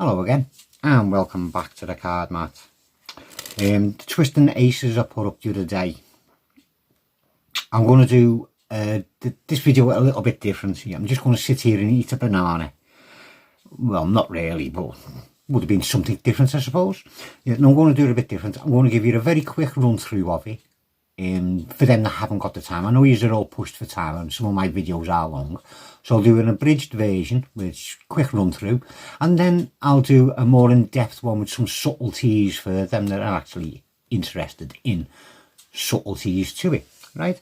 Hello again, and welcome back to the card mat. The twisting aces I put up the other day. I'm going to do this video a little bit different. I'm just going to sit here and eat a banana. Well, not really, but would have been something different, I suppose. Yeah, no, I'm going to do it a bit different. I'm going to give you a very quick run through of it. For them that haven't got the time. I know you're all pushed for time and some of my videos are long. So I'll do an abridged version, which quick run through. And then I'll do a more in-depth one with some subtleties for them that are actually interested in subtleties to it. Right?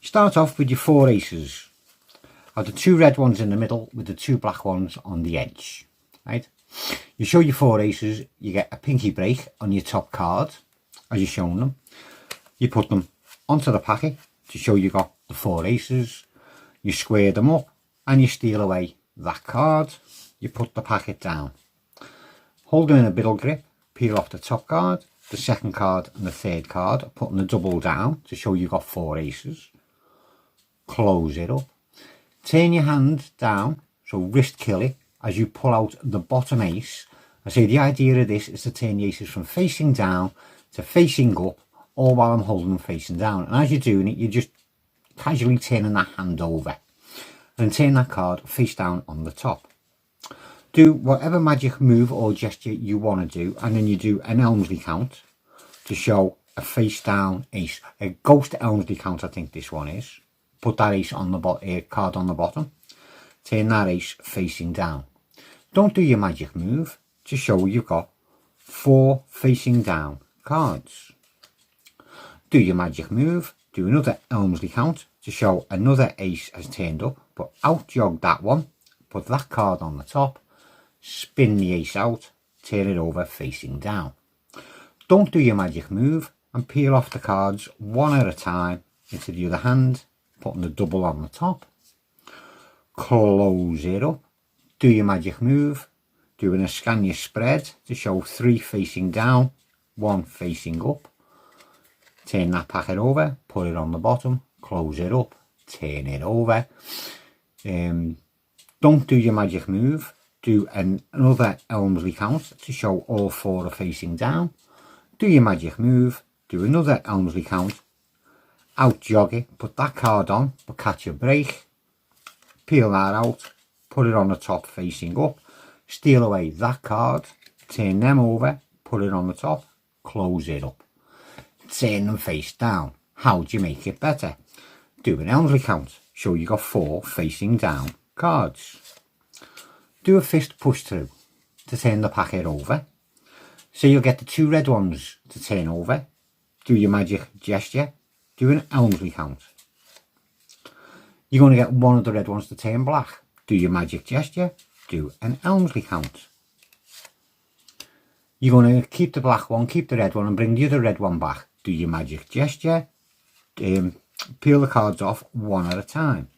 Start off with your 4 aces. I'll do 2 red ones in the middle with the 2 black ones on the edge. Right? You show your 4 aces, you get a pinky break on your top card, as you're showing them. You put them onto the packet to show you got the 4 aces. You square them up and you steal away that card. You put the packet down. Hold them in a middle grip, peel off the top card, the second card and the third card, putting the double down to show you got 4 aces. Close it up. Turn your hand down, so wrist kill it, as you pull out the bottom ace. I say the idea of this is to turn the aces from facing down to facing up, all while I'm holding them facing down. And as you're doing it, you're just casually turning that hand over. And turn that card face down on the top. Do whatever magic move or gesture you want to do, and then you do an Elmsley count to show a face down ace. A ghost Elmsley count, I think this one is. Put that ace on the card on the bottom. Turn that ace facing down. Don't do your magic move to show you've got 4 facing down cards. Do your magic move, do another Elmsley count to show another ace has turned up, but out jog that one, put that card on the top, spin the ace out, turn it over facing down. Don't do your magic move and peel off the cards one at a time into the other hand, putting the double on the top. Close it up, do your magic move, doing a scan your spread to show 3 facing down, 1 facing up. Turn that packet over, put it on the bottom, close it up, turn it over. Don't do your magic move, do another Elmsley count to show all 4 are facing down. Do your magic move, do another Elmsley count, out jog it, put that card on, but catch a break, peel that out, put it on the top facing up, steal away that card, turn them over, put it on the top, close it up. Turn them face down. How do you make it better? Do an Elmsley count. Show you got 4 facing down cards. Do a fist push through to turn the packet over. So you'll get the 2 red ones to turn over. Do your magic gesture. Do an Elmsley count. You're going to get one of the red ones to turn black. Do your magic gesture. Do an Elmsley count. You're going to keep the black one, keep the red one and bring the other red one back. Do your magic gesture, peel the cards off one at a time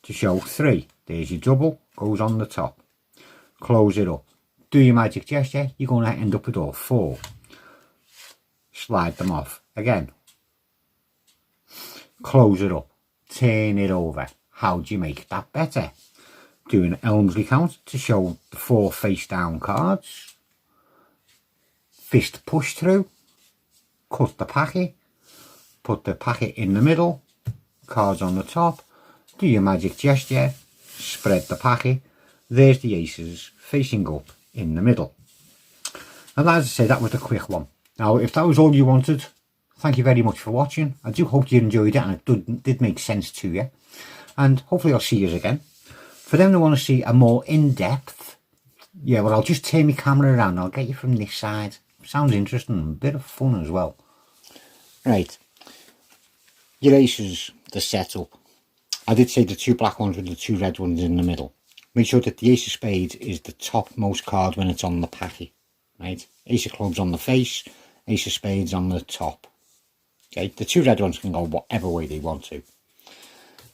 to show 3. There's your double, goes on the top. Close it up. Do your magic gesture, you're going to end up with all 4. Slide them off again. Close it up. Turn it over. How do you make that better? Do an Elmsley count to show the 4 face down cards. Fist push through. Cut the packet, put the packet in the middle, cards on the top, do your magic gesture, spread the packet, there's the aces facing up in the middle. And as I say, that was a quick one. Now if that was all you wanted, thank you very much for watching. I do hope you enjoyed it and it did make sense to you, and hopefully I'll see you again. For them who want to see a more in-depth, yeah, well I'll just turn my camera around, I'll get you from this side. Sounds interesting, a bit of fun as well. Right, your aces, the setup. I did say the 2 black ones with the 2 red ones in the middle. Make sure that the ace of spades is the topmost card when it's on the packet. Right, ace of clubs on the face, ace of spades on the top. Okay, the 2 red ones can go whatever way they want to.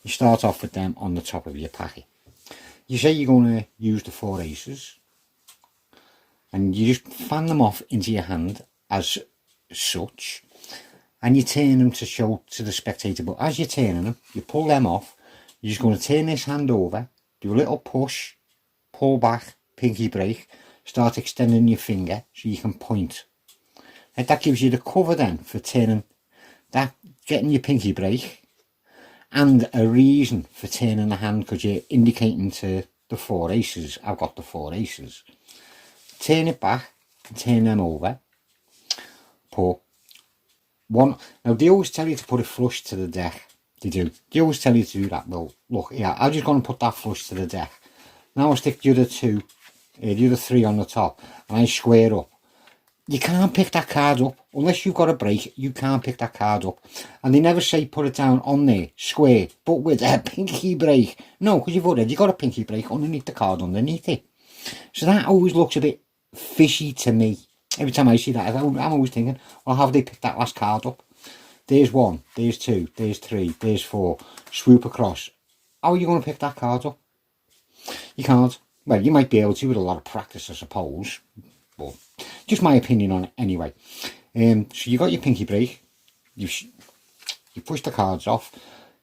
You start off with them on the top of your packet. You say you're going to use the 4 aces. And you just fan them off into your hand as such, and you turn them to show to the spectator. But as you're turning them, you pull them off. You're just going to turn this hand over, do a little push, pull back, pinky break, start extending your finger so you can point. And that gives you the cover then for turning that, getting your pinky break, and a reason for turning the hand, because you're indicating to the 4 aces, I've got the 4 aces. Turn it back, turn them over, put one. Now they always tell you to put it flush to the deck. They do. They always tell you to do that. Well, look, yeah, I'm just going to put that flush to the deck. Now I'll stick the other 2, the other 3 on the top, and I square up. You can't pick that card up unless you've got a break. You can't pick that card up, and they never say put it down on there square, but with a pinky break. No, because you've already got a pinky break underneath the card underneath it. So that always looks a bit fishy to me. Every time I see that, I'm always thinking, well, how have they picked that last card up? There's 1, there's 2, there's 3, there's 4. Swoop across. How are you going to pick that card up? You can't. Well, you might be able to with a lot of practice, I suppose. But just my opinion on it anyway. So you got your pinky break. You push the cards off.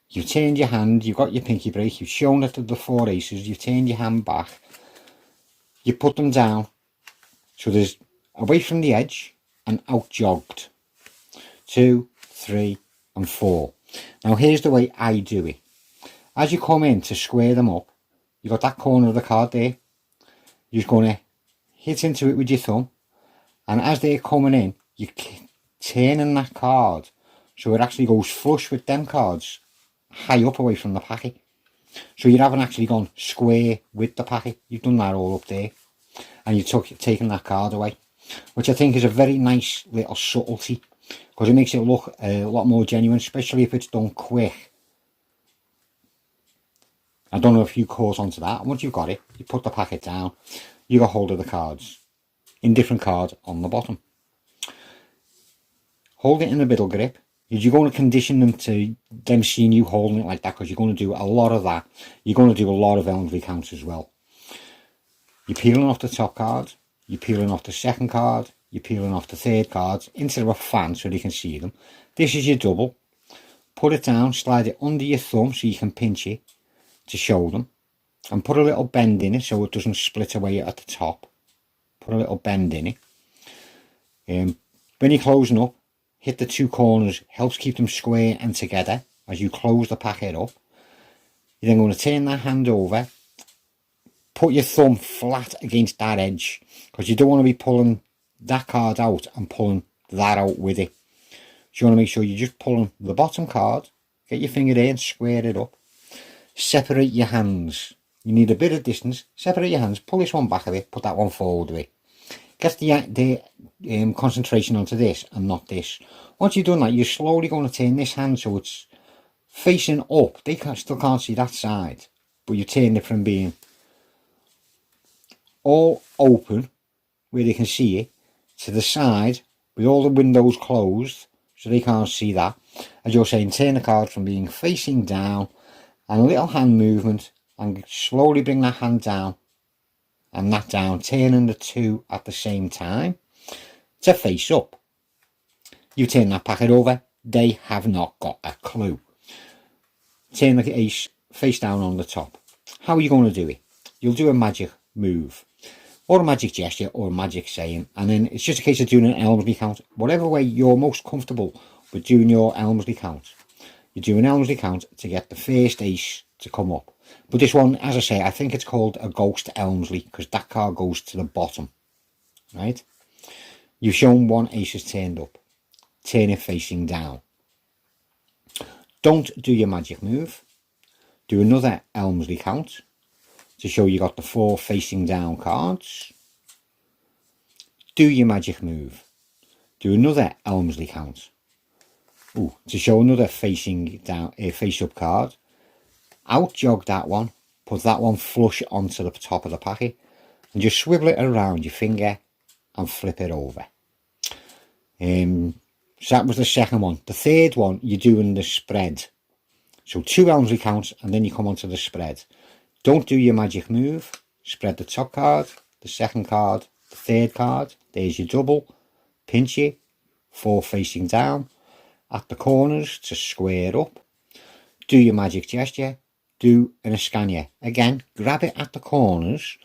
You've turned your hand. You've got your pinky break. You've shown it to the 4 aces. You've turned your hand back. You put them down. So there's away from the edge and out jogged. 2, 3 and 4. Now here's the way I do it. As you come in to square them up, you got that corner of the card there. You're just going to hit into it with your thumb, and as they're coming in, you're turning that card so it actually goes flush with them cards high up away from the packet. So you haven't actually gone square with the packet. You've done that all up there, and you've taken that card away, which I think is a very nice little subtlety, because it makes it look a lot more genuine, especially if it's done quick. I don't know if you caught onto that. Once you've got it, you put the packet down, you got hold of the cards in different cards on the bottom. Hold it in the middle grip. You're going to condition them to them seeing you holding it like that, because you're going to do a lot of that. You're going to do a lot of Elmsley counts as well. You're peeling off the top card, you're peeling off the second card, you're peeling off the third card into a fan so they can see them. This is your double. Put it down, slide it under your thumb so you can pinch it to show them, and put a little bend in it so it doesn't split away at the top. Put a little bend in it. When you're closing up, hit the 2 corners, helps keep them square and together as you close the packet up. You're then going to turn that hand over, put your thumb flat against that edge, because you don't want to be pulling that card out and pulling that out with it. So you want to make sure you're just pulling the bottom card, get your finger there and square it up. Separate your hands. You need a bit of distance. Separate your hands, pull this one back a bit, put that one forward a bit. Get the concentration onto this and not this. Once you've done that, you're slowly going to turn this hand so it's facing up. They still can't see that side, but you turn it from being all open where they can see it to the side with all the windows closed so they can't see that. As you're saying, turn the card from being facing down, and a little hand movement, and slowly bring that hand down and that down, turning the 2 at the same time to face up. You turn that packet over, they have not got a clue. Turn the ace face down on the top. How are you going to do it? You'll do a magic move, or a magic gesture, or a magic saying, and then it's just a case of doing an Elmsley count. Whatever way you're most comfortable with doing your Elmsley count. You do an Elmsley count to get the first ace to come up. But this one, as I say, I think it's called a ghost Elmsley, because that card goes to the bottom, right? You've shown 1 ace is turned up. Turn it facing down. Don't do your magic move. Do another Elmsley count to show you got the 4 facing down cards. Do your magic move. Do another Elmsley count. To show another facing down, face up card. Out jog that one, put that one flush onto the top of the packet, and just swivel it around your finger and flip it over. So that was the second one. The third one, you're doing the spread. So 2 Elmsley counts, and then you come onto the spread. Don't do your magic move. Spread the top card, the second card, the third card. There's your double. Pinch it, 4 facing down. At the corners to square up. Do your magic gesture. Do an Escania. Again, grab it at the corners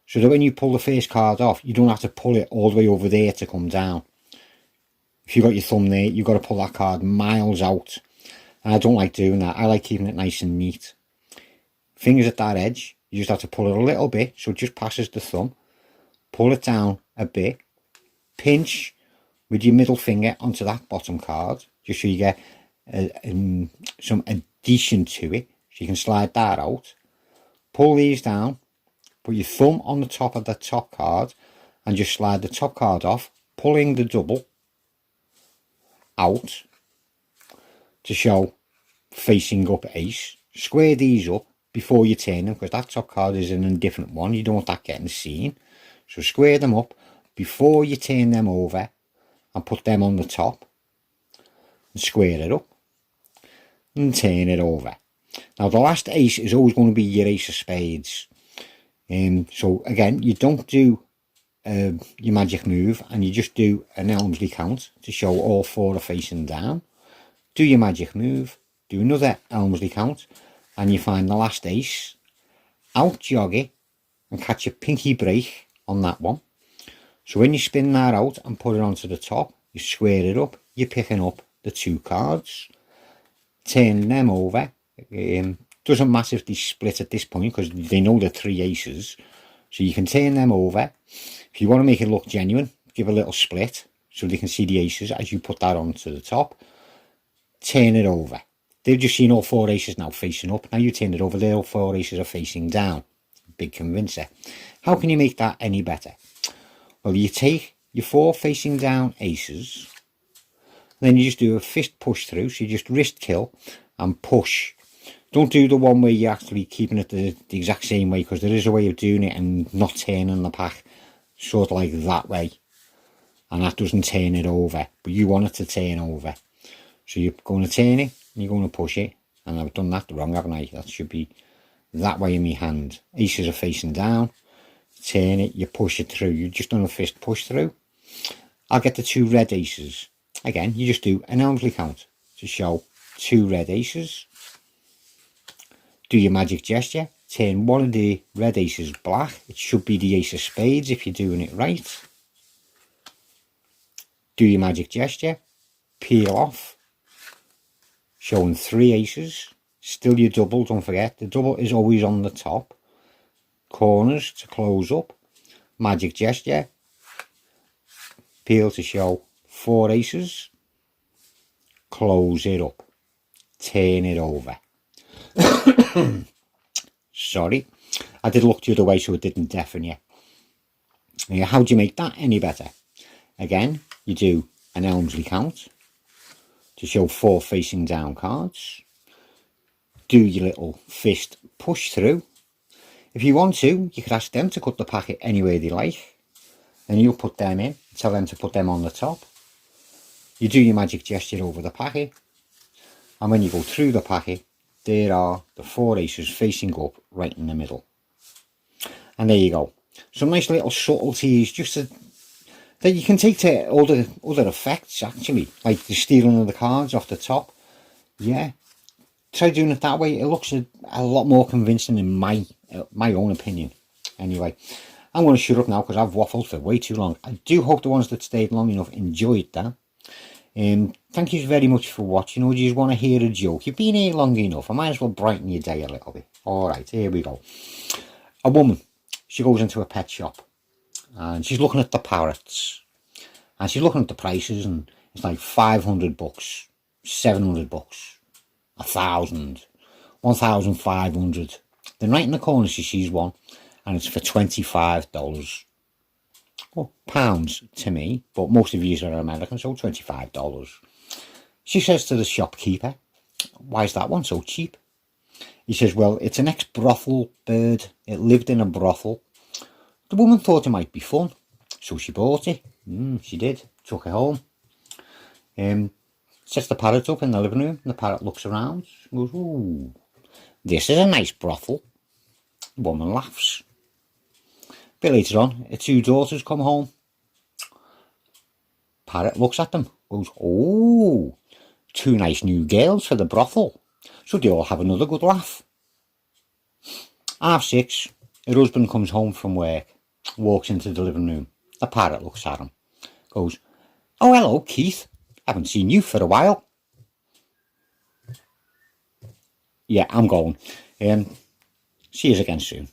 so that when you pull the first card off, you don't have to pull it all the way over there to come down. If you've got your thumb there, you've got to pull that card miles out. And I don't like doing that. I like keeping it nice and neat. Fingers at that edge, you just have to pull it a little bit so it just passes the thumb. Pull it down a bit. Pinch with your middle finger onto that bottom card, just so you get some adhesion to it. So you can slide that out. Pull these down. Put your thumb on the top of the top card and just slide the top card off, pulling the double out to show facing up ace. Square these up before you turn them, because that top card is in a different one. You don't want that getting seen. So square them up before you turn them over and put them on the top. And square it up and turn it over. Now the last ace is always going to be your ace of spades. So again, you don't do your magic move, and you just do an Elmsley count to show all four are facing down. Do your magic move, do another Elmsley count, and you find the last ace, out jog it and catch a pinky break on that one. So when you spin that out and put it onto the top, you square it up, you're picking up the two cards, turn them over. Doesn't matter if they split at this point, because they know they're three aces, so you can turn them over. If you want to make it look genuine, give a little split so they can see the aces as you put that onto the top. Turn it over. They've just seen all four aces now facing up. Now you turn it over, all four aces are facing down. Big convincer. How can you make that any better? Well, you take your four facing down aces, then you just do a fist push through, so you just wrist kill and push. Don't do the one where you're actually keeping it the exact same way, because there is a way of doing it and not turning the pack sort of like that way, and that doesn't turn it over, but you want it to turn over. So you're going to turn it and you're going to push it, and I've done that wrong, haven't I? That should be that way in my hand. Aces are facing down, turn it, you push it through. You've just done a fist push through. I'll get the two red aces. Again, you just do an Elmsley count to show two red aces. Do your magic gesture, turn one of the red aces black. It should be the ace of spades if you're doing it right. Do your magic gesture, peel off, showing three aces. Still your double, don't forget, the double is always on the top. Corners to close up, magic gesture, peel to show four aces, close it up, turn it over. Sorry, I did look the other way so it didn't deafen you. Now, how do you make that any better? Again, you do an Elmsley count to show four facing down cards. Do your little fist push through. If you want to, you could ask them to cut the packet anywhere they like, and you'll put them in, tell them to put them on the top. You do your magic gesture over the packet, and when you go through the packet, there are the four aces facing up right in the middle. And there you go. Some nice little subtleties just that you can take to other effects, actually, like the stealing of the cards off the top. Yeah, try doing it that way. It looks a lot more convincing in my own opinion. Anyway, I'm going to shut up now because I've waffled for way too long. I do hope the ones that stayed long enough enjoyed that. Thank you very much for watching. Or do you just want to hear a joke? You've been here long enough. I might as well brighten your day a little bit. Alright, here we go. A woman, she goes into a pet shop and she's looking at the parrots, and she's looking at the prices, and it's like 500 bucks, 700 bucks, 1,000, 1,500. Then right in the corner she sees one, and it's for $25. Well, pounds to me, but most of you are American, so $25. She says to the shopkeeper, "Why is that one so cheap?" He says, "Well, it's an ex-brothel bird. It lived in a brothel. The woman thought it might be fun, so she bought it." She did. Took it home. Sets the parrot up in the living room, and the parrot looks around and goes, "Ooh, this is a nice brothel." The woman laughs. A bit later on, her two daughters come home. Parrot looks at them, goes, "Oh, two nice new girls for the brothel." So they all have another good laugh. 6:30, her husband comes home from work. walks into the living room. The parrot looks at him, goes, "Oh, hello, Keith. Haven't seen you for a while." Yeah, I'm going. See you again soon.